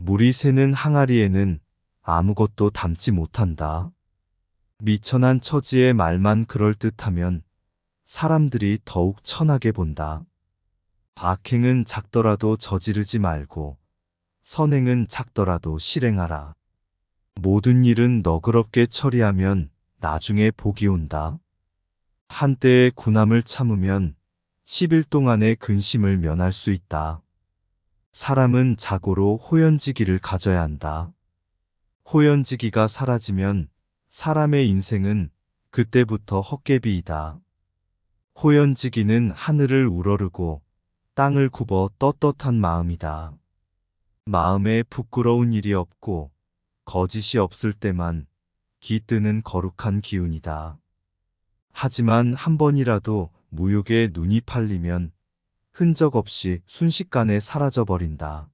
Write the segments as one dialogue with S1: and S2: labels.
S1: 물이 새는 항아리에는 아무것도 담지 못한다. 미천한 처지의 말만 그럴듯하면 사람들이 더욱 천하게 본다. 악행은 작더라도 저지르지 말고 선행은 작더라도 실행하라. 모든 일은 너그럽게 처리하면 나중에 복이 온다. 한때의 군함을 참으면 10일 동안의 근심을 면할 수 있다. 사람은 자고로 호연지기를 가져야 한다. 호연지기가 사라지면 사람의 인생은 그때부터 헛개비이다. 호연지기는 하늘을 우러르고 땅을 굽어 떳떳한 마음이다. 마음에 부끄러운 일이 없고 거짓이 없을 때만 깃드는 거룩한 기운이다. 하지만 한 번이라도 무욕에 눈이 팔리면 흔적 없이 순식간에 사라져버린다.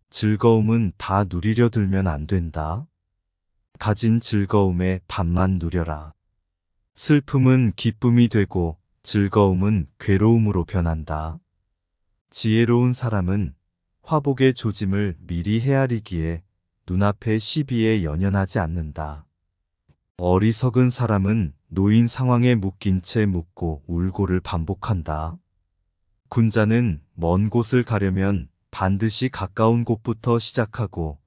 S1: 즐거움은 다 누리려 들면 안 된다. 가진 즐거움의 반만 누려라. 슬픔은 기쁨이 되고 즐거움은 괴로움으로 변한다. 지혜로운 사람은 화복의 조짐을 미리 헤아리기에 눈앞의 시비에 연연하지 않는다. 어리석은 사람은 놓인 상황에 묶인 채 묻고 울고를 반복한다. 군자는 먼 곳을 가려면 반드시 가까운 곳부터 시작하고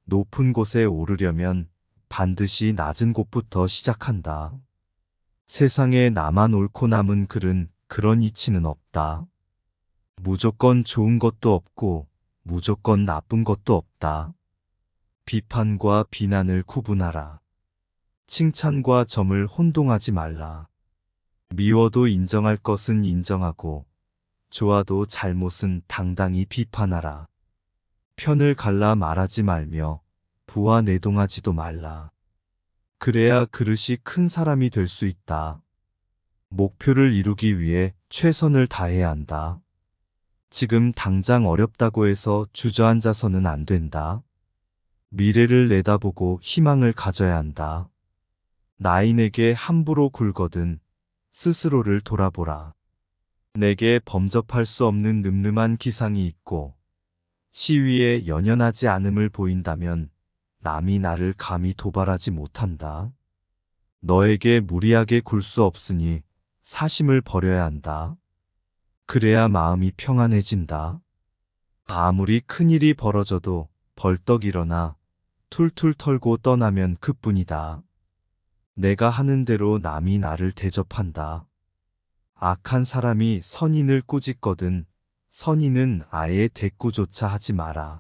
S1: 높은 곳에 오르려면 반드시 낮은 곳부터 시작한다. 세상에 나만 옳고 남은 글은 그런 이치는 없다. 무조건 좋은 것도 없고 무조건 나쁜 것도 없다. 비판과 비난을 구분하라. 칭찬과 점을 혼동하지 말라. 미워도 인정할 것은 인정하고 좋아도 잘못은 당당히 비판하라. 편을 갈라 말하지 말며 부하 내동하지도 말라. 그래야 그릇이 큰 사람이 될 수 있다. 목표를 이루기 위해 최선을 다해야 한다. 지금 당장 어렵다고 해서 주저앉아서는 안 된다. 미래를 내다보고 희망을 가져야 한다. 나인에게 함부로 굴거든 스스로를 돌아보라. 내게 범접할 수 없는 늠름한 기상이 있고 시위에 연연하지 않음을 보인다면 남이 나를 감히 도발하지 못한다. 너에게 무리하게 굴 수 없으니 사심을 버려야 한다. 그래야 마음이 평안해진다. 아무리 큰일이 벌어져도 벌떡 일어나 툴툴 털고 떠나면 그뿐이다. 내가 하는 대로 남이 나를 대접한다. 악한 사람이 선인을 꾸짖거든 선인은 아예 대꾸조차 하지 마라.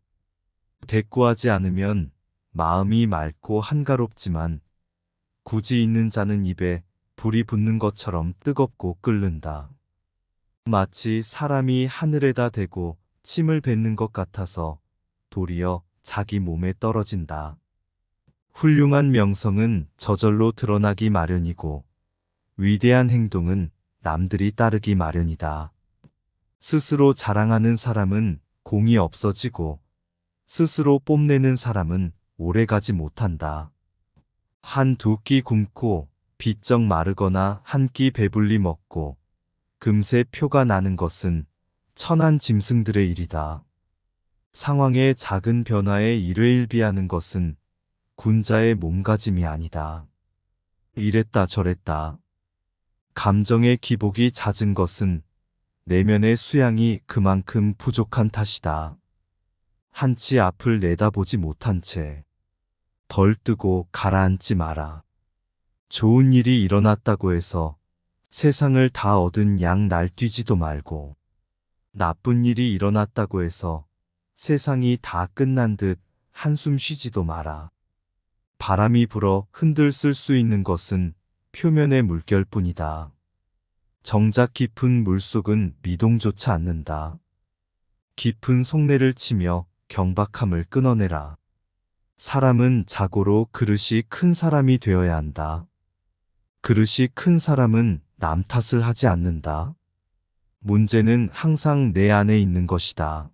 S1: 대꾸하지 않으면 마음이 맑고 한가롭지만 굳이 있는 자는 입에 불이 붙는 것처럼 뜨겁고 끓는다. 마치 사람이 하늘에다 대고 침을 뱉는 것 같아서 도리어 자기 몸에 떨어진다. 훌륭한 명성은 저절로 드러나기 마련이고 위대한 행동은 남들이 따르기 마련이다. 스스로 자랑하는 사람은 공이 없어지고 스스로 뽐내는 사람은 오래가지 못한다. 한 두 끼 굶고 비쩍 마르거나 한 끼 배불리 먹고 금세 표가 나는 것은 천한 짐승들의 일이다. 상황의 작은 변화에 일회일비하는 것은 군자의 몸가짐이 아니다. 이랬다 저랬다. 감정의 기복이 잦은 것은 내면의 수양이 그만큼 부족한 탓이다. 한치 앞을 내다보지 못한 채 덜 뜨고 가라앉지 마라. 좋은 일이 일어났다고 해서 세상을 다 얻은 양 날뛰지도 말고 나쁜 일이 일어났다고 해서 세상이 다 끝난 듯 한숨 쉬지도 마라. 바람이 불어 흔들쓸 수 있는 것은 표면의 물결뿐이다. 정작 깊은 물속은 미동조차 않는다. 깊은 속내를 치며 경박함을 끊어내라. 사람은 자고로 그릇이 큰 사람이 되어야 한다. 그릇이 큰 사람은 남 탓을 하지 않는다. 문제는 항상 내 안에 있는 것이다.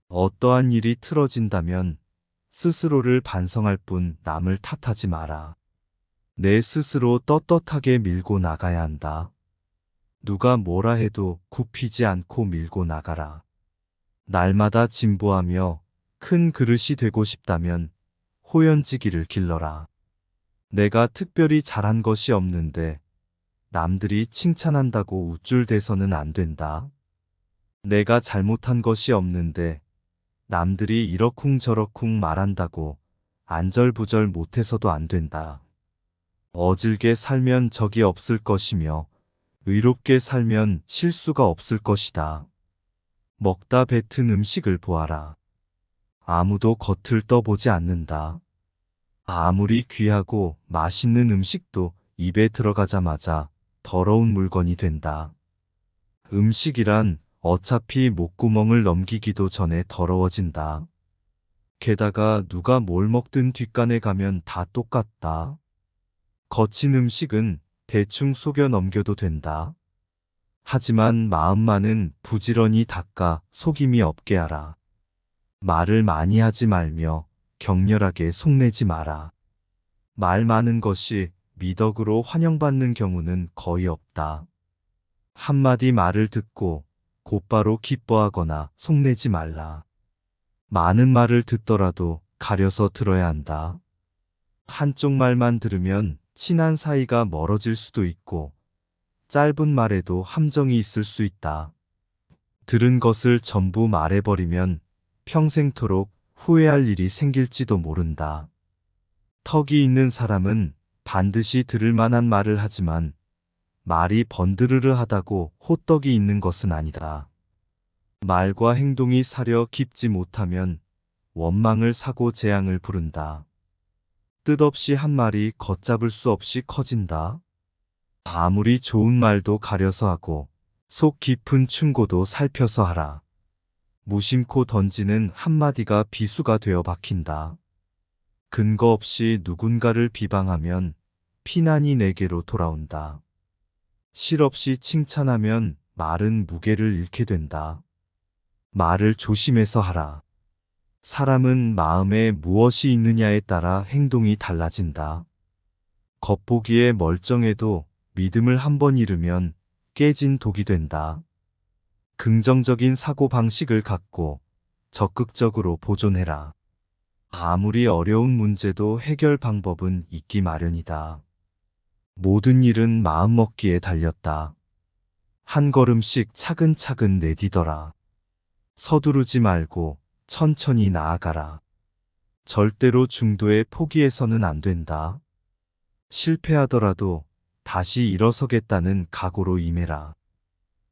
S1: 어떠한 일이 틀어진다면 스스로를 반성할 뿐 남을 탓하지 마라. 내 스스로 떳떳하게 밀고 나가야 한다. 누가 뭐라 해도 굽히지 않고 밀고 나가라. 날마다 진보하며 큰 그릇이 되고 싶다면 호연지기를 길러라. 내가 특별히 잘한 것이 없는데 남들이 칭찬한다고 우쭐대서는 안 된다. 내가 잘못한 것이 없는데 남들이 이러쿵저러쿵 말한다고 안절부절 못해서도 안 된다. 어질게 살면 적이 없을 것이며 의롭게 살면 실수가 없을 것이다. 먹다 뱉은 음식을 보아라. 아무도 겉을 떠보지 않는다. 아무리 귀하고 맛있는 음식도 입에 들어가자마자 더러운 물건이 된다. 음식이란 어차피 목구멍을 넘기기도 전에 더러워진다. 게다가 누가 뭘 먹든 뒷간에 가면 다 똑같다. 거친 음식은 대충 속여 넘겨도 된다. 하지만 마음만은 부지런히 닦아 속임이 없게 하라. 말을 많이 하지 말며 격렬하게 속내지 마라. 말 많은 것이 미덕으로 환영받는 경우는 거의 없다. 한마디 말을 듣고 곧바로 기뻐하거나 속내지 말라. 많은 말을 듣더라도 가려서 들어야 한다. 한쪽 말만 들으면 친한 사이가 멀어질 수도 있고 짧은 말에도 함정이 있을 수 있다. 들은 것을 전부 말해버리면 평생토록 후회할 일이 생길지도 모른다. 턱이 있는 사람은 반드시 들을 만한 말을 하지만 말이 번드르르 하다고 호떡이 있는 것은 아니다. 말과 행동이 사려 깊지 못하면 원망을 사고 재앙을 부른다. 뜻없이 한 말이 걷잡을 수 없이 커진다. 아무리 좋은 말도 가려서 하고 속 깊은 충고도 살펴서 하라. 무심코 던지는 한마디가 비수가 되어 박힌다. 근거 없이 누군가를 비방하면 피난이 내게로 돌아온다. 실없이 칭찬하면 말은 무게를 잃게 된다. 말을 조심해서 하라. 사람은 마음에 무엇이 있느냐에 따라 행동이 달라진다. 겉보기에 멀쩡해도 믿음을 한번 잃으면 깨진 독이 된다. 긍정적인 사고방식을 갖고 적극적으로 보존해라. 아무리 어려운 문제도 해결 방법은 있기 마련이다. 모든 일은 마음먹기에 달렸다. 한 걸음씩 차근차근 내디뎌라. 서두르지 말고 천천히 나아가라. 절대로 중도에 포기해서는 안 된다. 실패하더라도 다시 일어서겠다는 각오로 임해라.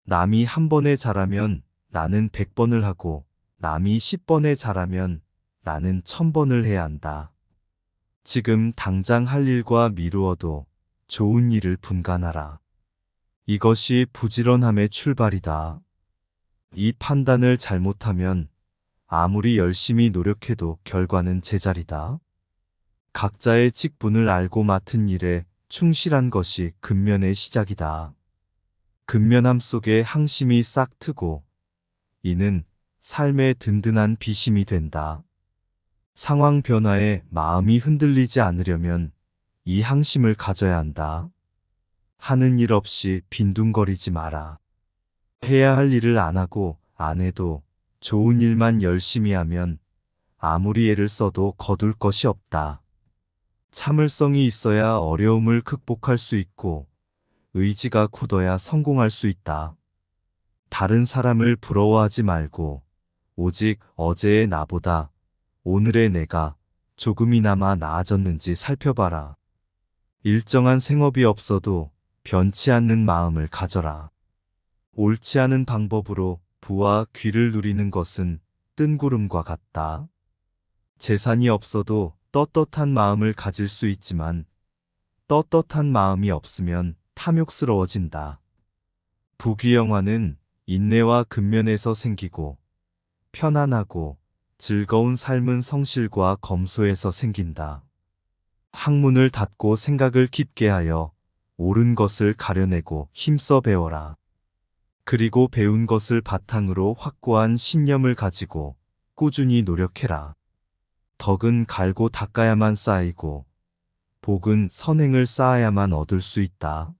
S1: 남이 한 번에 잘하면 나는 100번을 하고 남이 10번에 잘하면 나는 1000번을 해야 한다. 지금 당장 할 일과 미루어도 좋은 일을 분간하라. 이것이 부지런함의 출발이다. 이 판단을 잘못하면 아무리 열심히 노력해도 결과는 제자리다. 각자의 직분을 알고 맡은 일에 충실한 것이 근면의 시작이다. 근면함 속에 항심이 싹 트고 이는 삶의 든든한 비심이 된다. 상황 변화에 마음이 흔들리지 않으려면 이 항심을 가져야 한다. 하는 일 없이 빈둥거리지 마라. 해야 할 일을 안 하고 안 해도 좋은 일만 열심히 하면 아무리 애를 써도 거둘 것이 없다. 참을성이 있어야 어려움을 극복할 수 있고 의지가 굳어야 성공할 수 있다. 다른 사람을 부러워하지 말고 오직 어제의 나보다 오늘의 내가 조금이나마 나아졌는지 살펴봐라. 일정한 생업이 없어도 변치 않는 마음을 가져라. 옳지 않은 방법으로 부와 귀를 누리는 것은 뜬구름과 같다. 재산이 없어도 떳떳한 마음을 가질 수 있지만 떳떳한 마음이 없으면 탐욕스러워진다. 부귀영화는 인내와 근면에서 생기고 편안하고 즐거운 삶은 성실과 검소에서 생긴다. 학문을 닫고 생각을 깊게 하여 옳은 것을 가려내고 힘써 배워라. 그리고 배운 것을 바탕으로 확고한 신념을 가지고 꾸준히 노력해라. 덕은 갈고 닦아야만 쌓이고 복은 선행을 쌓아야만 얻을 수 있다.